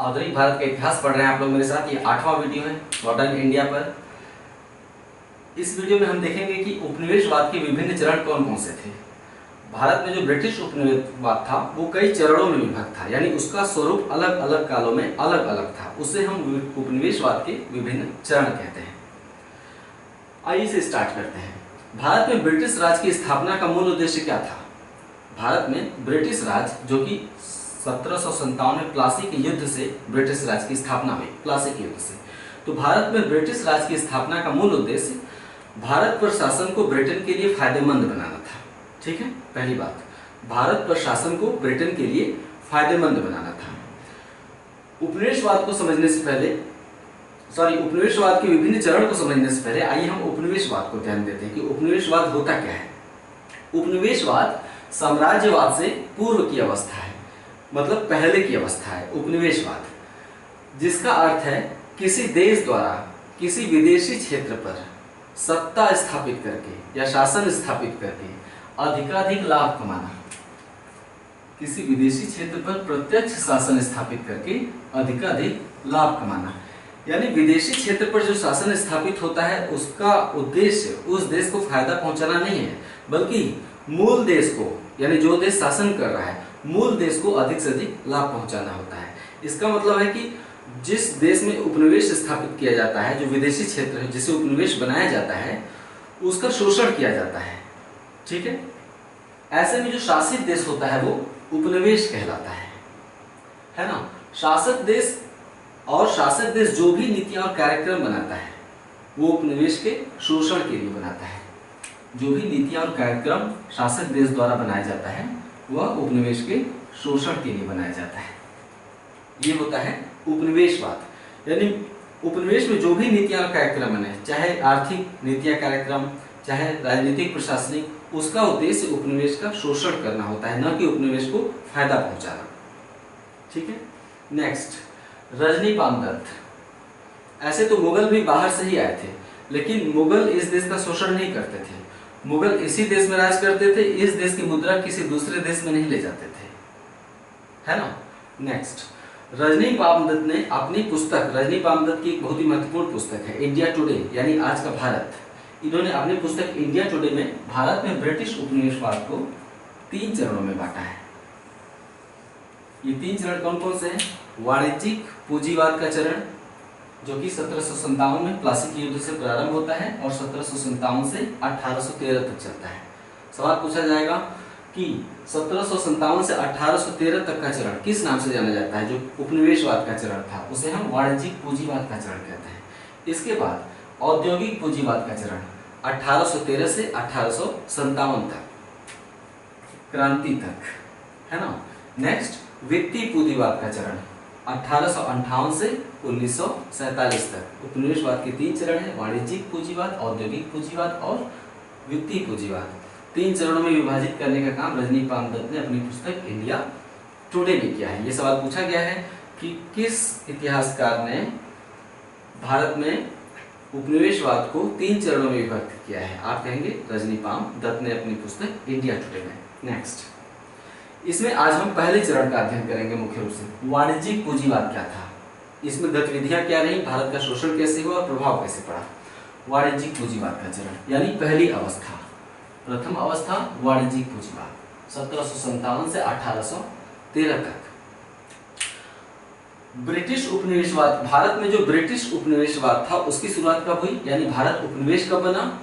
आधुनिक भारत का इतिहास पढ़ रहे हैं आप लोग मेरे साथ। ये 8वां वीडियो है मॉडर्न इंडिया पर। इस वीडियो में हम देखेंगे कि उपनिवेशवाद के विभिन्न चरण कौन कौन से थे। भारत में जो ब्रिटिश उपनिवेशवाद था वो कई चरणों में विभक्त था, यानी उसका स्वरूप अलग अलग कालों में अलग अलग था। उसे हम उपनिवेशवाद के विभिन्न चरण कहते हैं। आइए इसे स्टार्ट करते हैं। भारत में ब्रिटिश राज की स्थापना का मूल उद्देश्य क्या था? भारत में ब्रिटिश राज, जो कि 1757 में प्लासी के युद्ध से ब्रिटिश राज की स्थापना हुई, प्लासी के युद्ध से। तो भारत में ब्रिटिश राज की स्थापना का मूल उद्देश्य भारत पर शासन को ब्रिटेन के लिए फायदेमंद बनाना था। ठीक है, पहली बात, भारत पर शासन को ब्रिटेन के लिए फायदेमंद बनाना था। उपनिवेशवाद को समझने से पहले, उपनिवेशवाद के विभिन्न चरण को समझने से पहले आइए हम उपनिवेशवाद को ध्यान देते हैं कि उपनिवेशवाद होता क्या है। उपनिवेशवाद साम्राज्यवाद से पूर्व की अवस्था है, मतलब पहले की अवस्था है उपनिवेशवाद, जिसका अर्थ है किसी देश द्वारा किसी विदेशी क्षेत्र पर सत्ता स्थापित करके या शासन स्थापित करके अधिकाधिक लाभ कमाना। किसी विदेशी क्षेत्र पर प्रत्यक्ष शासन स्थापित करके अधिकाधिक लाभ कमाना, यानी विदेशी क्षेत्र पर जो शासन स्थापित होता है उसका उद्देश्य उस देश को फायदा पहुंचाना नहीं है, बल्कि मूल देश को, यानी जो देश शासन कर रहा है, मूल देश को अधिक से अधिक लाभ पहुंचाना होता है। इसका मतलब है कि जिस देश में उपनिवेश स्थापित किया जाता है, जो विदेशी क्षेत्र है जिसे उपनिवेश बनाया जाता है, उसका शोषण किया जाता है। ठीक है, ऐसे में जो शासित देश होता है वो उपनिवेश कहलाता है ना। शासक देश और शासक देश जो भी नीतियां और कार्यक्रम बनाता है वो उपनिवेश के शोषण के लिए बनाता है। जो भी नीतियां और कार्यक्रम शासक देश द्वारा बनाया जाता है वह उपनिवेश के शोषण के लिए बनाया जाता है। ये होता है उपनिवेशवाद। यानी उपनिवेश में जो भी नीतियां और कार्यक्रम बने, चाहे आर्थिक नीतियां कार्यक्रम, चाहे राजनीतिक प्रशासनिक, उसका उद्देश्य उपनिवेश का शोषण करना होता है, न कि उपनिवेश को फायदा पहुंचाना। ठीक है, नेक्स्ट, रजनी पामदत्त। ऐसे तो मुगल भी बाहर से ही आए थे, लेकिन मुगल इस देश का शोषण नहीं करते थे। मुगल इसी देश में राज करते थे, इस देश की मुद्रा किसी दूसरे देश में नहीं ले जाते थे, है ना। नेक्स्ट, रजनी पामदत्त ने अपनी पुस्तक, रजनी पामदत्त की एक बहुत ही महत्वपूर्ण पुस्तक है इंडिया टुडे, यानी आज का भारत। इन्होंने अपनी पुस्तक इंडिया टुडे में भारत में ब्रिटिश उपनिवेशवाद को 3 चरणों में बांटा है। ये 3 चरण कौन कौन से हैं? वाणिज्यिक पूंजीवाद का चरण, जो कि 1757 में प्लासी के युद्ध से प्रारंभ होता है और 1757 से 1813 तक चलता है। सवाल पूछा जाएगा कि 1757 से 1813 तक का चरण किस नाम से जाना जाता है? जो उपनिवेशवाद का चरण था उसे हम वाणिज्यिक पूंजीवाद का चरण कहते हैं। इसके बाद औद्योगिक पूंजीवाद का चरण 1813 से 1857 तक, क्रांति तक, है ना। नेक्स्ट, वित्तीय पूंजीवाद का चरण 1858 से 1947 तक। उपनिवेशवाद के 3 चरण है, वाणिज्यिक पूंजीवाद, औद्योगिक पूंजीवाद और वित्तीय पूंजीवाद। 3 चरणों में विभाजित करने का काम रजनी पामदत्त ने अपनी पुस्तक इंडिया टुडे में किया है। ये सवाल पूछा गया है कि किस इतिहासकार ने भारत में उपनिवेशवाद को 3 चरणों में विभक्त किया है? आप कहेंगे रजनी पामदत्त ने अपनी पुस्तक इंडिया टुडे में। नेक्स्ट, इसमें आज हम पहले चरण का अध्ययन करेंगे मुख्य रूप से। वाणिज्यिक पूंजीवाद क्या था, इसमें गतिविधियां क्या रही, भारत का शोषण कैसे हुआ और प्रभाव कैसे पड़ा। वाणिज्यिक पूंजीवाद का चरण यानी पहली अवस्था, प्रथम अवस्था वाणिज्यिक पूंजीवाद 1757 से 1813 तक। ब्रिटिश उपनिवेशवाद, भारत में जो ब्रिटिश उपनिवेशवाद था उसकी शुरुआत कब हुई, यानी भारत उपनिवेश कब बना?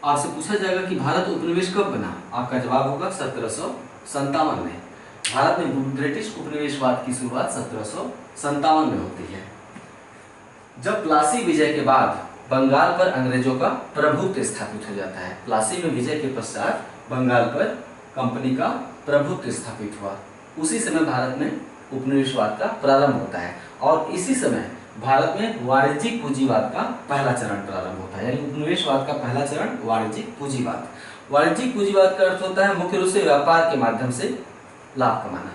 आपसे पूछा जाएगा कि भारत उपनिवेश कब बना, आपका जवाब होगा 1757 में। भारत में ब्रिटिश उपनिवेशवाद की शुरुआत 1757 में होती है, जब प्लासी विजय के बाद बंगाल पर अंग्रेजों का प्रभुत्व स्थापित हो जाता है। प्लासी में विजय के पश्चात बंगाल पर कंपनी का प्रभुत्व स्थापित हुआ। उसी समय भारत में उपनिवेशवाद का प्रारंभ होता है और इसी समय भारत में वाणिज्यिक पूंजीवाद का पहला चरण प्रारंभ होता है, यानी उपनिवेशवाद का पहला चरण वाणिज्यिक पूंजीवाद। वाणिज्यिक पूंजीवाद का अर्थ होता है मुख्य रूप से व्यापार के माध्यम से लाभ कमाना।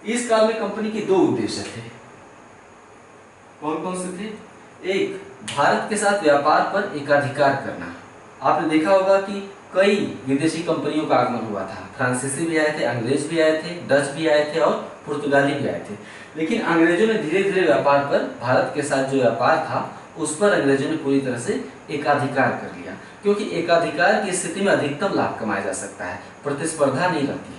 इस काल में कंपनी के 2 उद्देश्य थे। कौन कौन से थे? एक, भारत के साथ व्यापार पर एकाधिकार करना। आपने देखा होगा कि कई विदेशी कंपनियों का आगमन हुआ था। फ्रांसीसी भी आए थे, अंग्रेज भी आए थे, डच भी आए थे और पुर्तगाली भी आए थे। लेकिन अंग्रेजों ने धीरे धीरे व्यापार पर, भारत के साथ जो व्यापार था उस पर अंग्रेजों ने पूरी तरह से एकाधिकार कर लिया, क्योंकि एकाधिकार की स्थिति में अधिकतम लाभ कमाया जा सकता है, प्रतिस्पर्धा नहीं रहती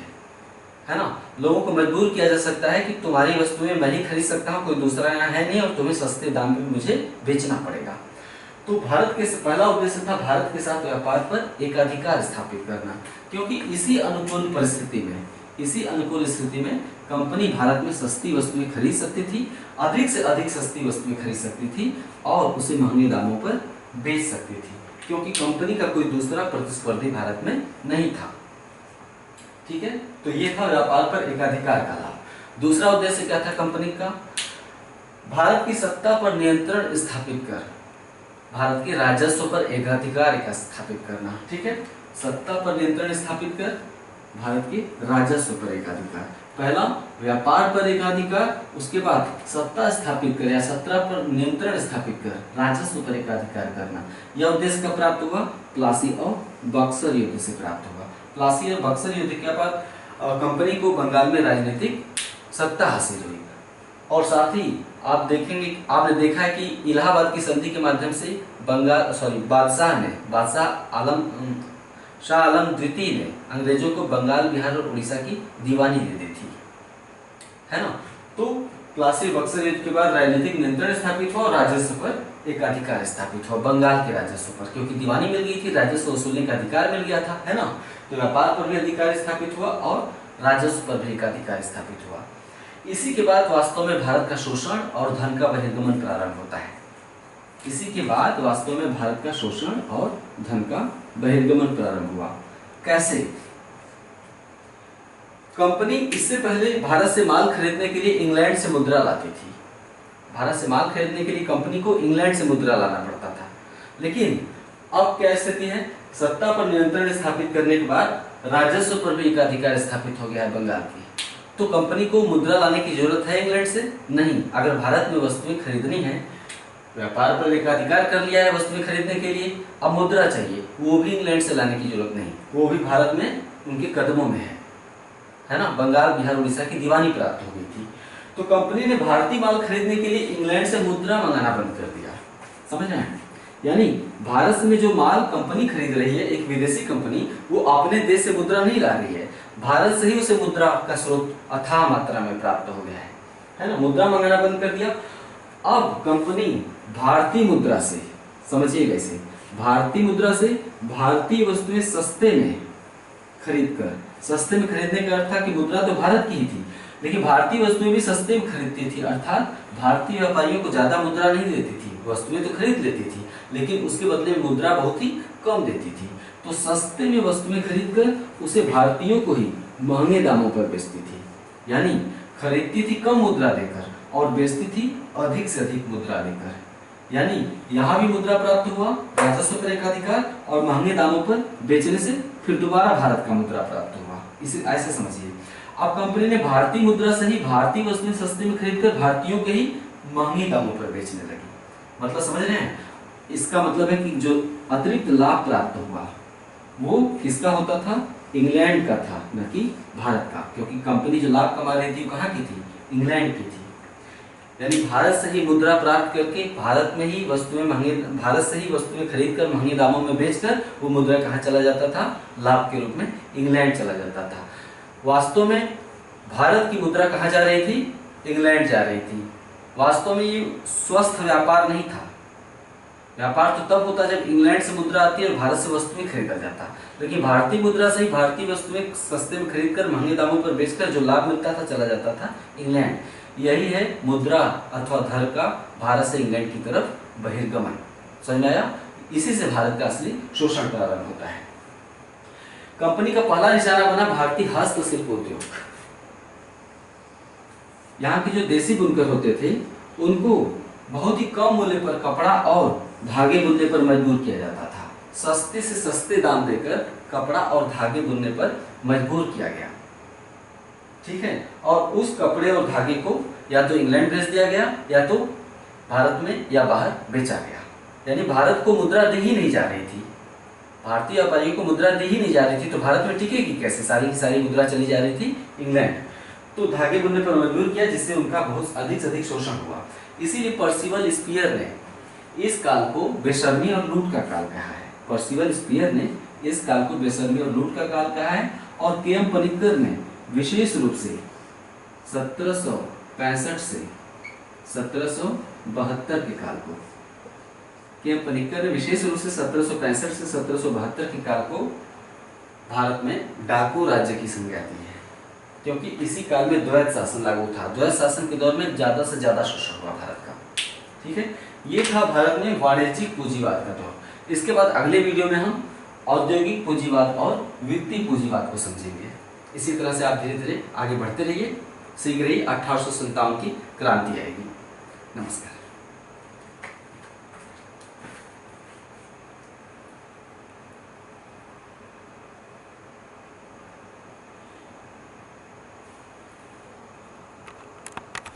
है ना। लोगों को मजबूर किया जा सकता है कि तुम्हारी वस्तुएं मैं ही खरीद सकता हूँ, कोई दूसरा यहाँ है नहीं और तुम्हें सस्ते दाम में मुझे बेचना पड़ेगा। तो भारत के पहला उद्देश्य था भारत के साथ व्यापार पर एकाधिकार स्थापित करना, क्योंकि इसी अनुकूल स्थिति में कंपनी भारत में सस्ती वस्तुएं खरीद सकती थी, अधिक से अधिक सस्ती वस्तुएं खरीद सकती थी और उसे महंगे दामों पर बेच सकती थी, क्योंकि कंपनी का कोई दूसरा प्रतिस्पर्धी भारत में नहीं था। ठीक है, तो ये था व्यापार पर एकाधिकार का लाभ। दूसरा उद्देश्य क्या था कंपनी का? भारत की सत्ता पर नियंत्रण स्थापित कर भारत के राजस्व पर एकाधिकार स्थापित करना। ठीक है, सत्ता पर नियंत्रण स्थापित कर भारत के राजस्व पर एकाधिकार। पहला व्यापार पर एकाधिकार, उसके बाद सत्ता स्थापित कर या सत्ता पर नियंत्रण स्थापित कर राजस्व पर एकाधिकार करना। यह उद्देश्य कब प्राप्त हुआ? प्लासी और बक्सर युद्ध से प्राप्त हुआ। प्लासी और बक्सर युद्ध के बाद कंपनी को बंगाल में राजनीतिक सत्ता हासिल हुई और साथ ही आप देखेंगे, आपने देखा है कि इलाहाबाद की संधि के माध्यम से शाह आलम द्वितीय ने अंग्रेजों को बंगाल, बिहार और उड़ीसा की दीवानी दे दी थी, है ना। तो प्लासी बक्सर युद्ध के बाद राजनीतिक नियंत्रण स्थापित हुआ और राजस्व पर एकाधिकार स्थापित हुआ, बंगाल के राजस्व पर, क्योंकि दीवानी मिल गई थी, राजस्व वसूलने का अधिकार मिल गया था, है ना। तो व्यापार पर भी अधिकार स्थापित हुआ और राजस्व पर भी एकाधिकार स्थापित हुआ। इसी के बाद वास्तव में भारत का शोषण और धन का बहिर्गमन प्रारंभ होता है। इसी के बाद वास्तव में भारत का शोषण और धन का बहिर्गमन प्रारंभ हुआ। कैसे? कंपनी इससे पहले भारत से माल खरीदने के लिए इंग्लैंड से मुद्रा लाती थी। भारत से माल खरीदने के लिए कंपनी को इंग्लैंड से मुद्रा लाना पड़ता था। लेकिन अब क्या स्थिति है? सत्ता पर नियंत्रण स्थापित करने के बाद राजस्व पर भी एकाधिकार स्थापित हो गया है बंगाल की। तो कंपनी को मुद्रा लाने की जरूरत है इंग्लैंड से? नहीं। अगर भारत में वस्तुएं खरीदनी है, व्यापार पर एकाधिकार कर लिया है वस्तुएं खरीदने के लिए, अब मुद्रा चाहिए, वो भी इंग्लैंड से लाने की जरूरत नहीं, वो भी भारत में उनके कदमों में है ना। बंगाल, बिहार, उड़ीसा की दीवानी प्राप्त हो गई थी। तो कंपनी ने भारतीय माल खरीदने के लिए इंग्लैंड से मुद्रा मंगाना बंद कर दिया। समझ रहे हैं? यानी भारत में जो माल कंपनी खरीद रही है, एक विदेशी कंपनी, वो अपने देश से मुद्रा नहीं ला रही है, भारत से ही उसे मुद्रा का स्रोत अथाह मात्रा में प्राप्त हो गया है ना। मुद्रा मंगाना बंद कर दिया। अब कंपनी भारतीय मुद्रा से, समझिएगा इसे, भारतीय मुद्रा से भारतीय वस्तुएं सस्ते में खरीदकर, सस्ते में खरीदने का अर्थ था कि मुद्रा तो भारत की ही थी, लेकिन भारतीय वस्तुएं भी सस्ते में खरीदती थी, अर्थात भारतीय व्यापारियों को ज्यादा मुद्रा नहीं देती थी, वस्तुएं तो खरीद लेती थी लेकिन उसके बदले में मुद्रा बहुत ही कम देती थी। तो सस्ते में वस्तुएं खरीदकर उसे भारतीयों को ही महंगे दामों पर बेचती थी। यानी खरीदती थी कम मुद्रा देकर और बेचती थी अधिक से अधिक मुद्रा देकर। यानी यहाँ भी मुद्रा प्राप्त हुआ, राजस्व पर एकाधिकार, और महंगे दामों पर बेचने से फिर दोबारा भारत का मुद्रा प्राप्त हुआ। इसे ऐसे समझिए। अब कंपनी ने भारतीय मुद्रा से ही भारतीय वस्तुएं सस्ते में खरीदकर भारतीयों के ही महंगे दामों पर बेचने लगी। मतलब समझ रहे हैं? इसका मतलब है कि जो अतिरिक्त लाभ प्राप्त हुआ वो किसका होता था? इंग्लैंड का था, न कि भारत का, क्योंकि कंपनी जो लाभ कमा रही थी कहाँ की थी? इंग्लैंड की थी। यानी भारत से ही मुद्रा प्राप्त करके भारत से ही वस्तुएं खरीदकर महंगे दामों में बेचकर वो मुद्रा कहाँ चला जाता था? लाभ के रूप में इंग्लैंड चला जाता था। वास्तव में भारत की मुद्रा कहाँ जा रही थी? इंग्लैंड जा रही थी। वास्तव में ये स्वस्थ व्यापार नहीं था। व्यापार तो तब होता जब इंग्लैंड से मुद्रा आती है और भारत से वस्तुएं खरीदा जाता, लेकिन भारतीय मुद्रा से ही भारतीय वस्तुएं सस्ते में खरीदकर महंगे दामों पर बेचकर जो लाभ मिलता था चला जाता था इंग्लैंड। यही है मुद्रा अथवा धन का भारत से इंग्लैंड की तरफ बहिर्गमन। समझ में आया? इसी से भारत का असली शोषण प्रारंभ होता है। कंपनी का पहला निशाना बना भारतीय हस्तशिल्प उद्योग। यहाँ के जो देसी बुनकर होते थे उनको बहुत ही कम मूल्य पर कपड़ा और धागे बुनने पर मजबूर किया जाता था। सस्ते से सस्ते दाम देकर कपड़ा और धागे बुनने पर मजबूर किया गया। ठीक है, और उस कपड़े और धागे को या तो इंग्लैंड भेज दिया गया या तो भारत में या बाहर बेचा गया। यानी भारत को मुद्रा दी ही नहीं जा रही थी, भारतीय व्यापारियों को मुद्रा दी ही नहीं जा रही थी, तो भारत में टिकेगी कैसे? सारी की सारी मुद्रा चली जा रही थी इंग्लैंड। तो धागे बुनने पर मजबूर किया, जिससे उनका बहुत अधिक से अधिक शोषण हुआ। इसीलिए पर्सिवल स्पीयर ने इस काल को बेशर्मी और लूट का काल कहा है। पर्सिवल स्पीयर ने इस काल को बेशर्मी और लूट का काल कहा है। और के एम पनिक्कर ने विशेष रूप से 1765 से 1772 के काल को, के एम पनिक्कर ने विशेष रूप से 1765 से 1772 के काल को भारत में डाकू राज्य की संज्ञा दी है, क्योंकि इसी काल में द्वैत शासन लागू था। द्वैत शासन के दौर में ज्यादा से ज्यादा शोषण हुआ भारत का। ठीक है, ये था भारत में वाणिज्यिक पूंजीवाद का दौर। इसके बाद अगले वीडियो में हम औद्योगिक पूंजीवाद और वित्तीय पूंजीवाद को समझेंगे। इसी तरह से आप धीरे धीरे आगे बढ़ते रहिए। शीघ्र ही 1857 की क्रांति आएगी। नमस्कार।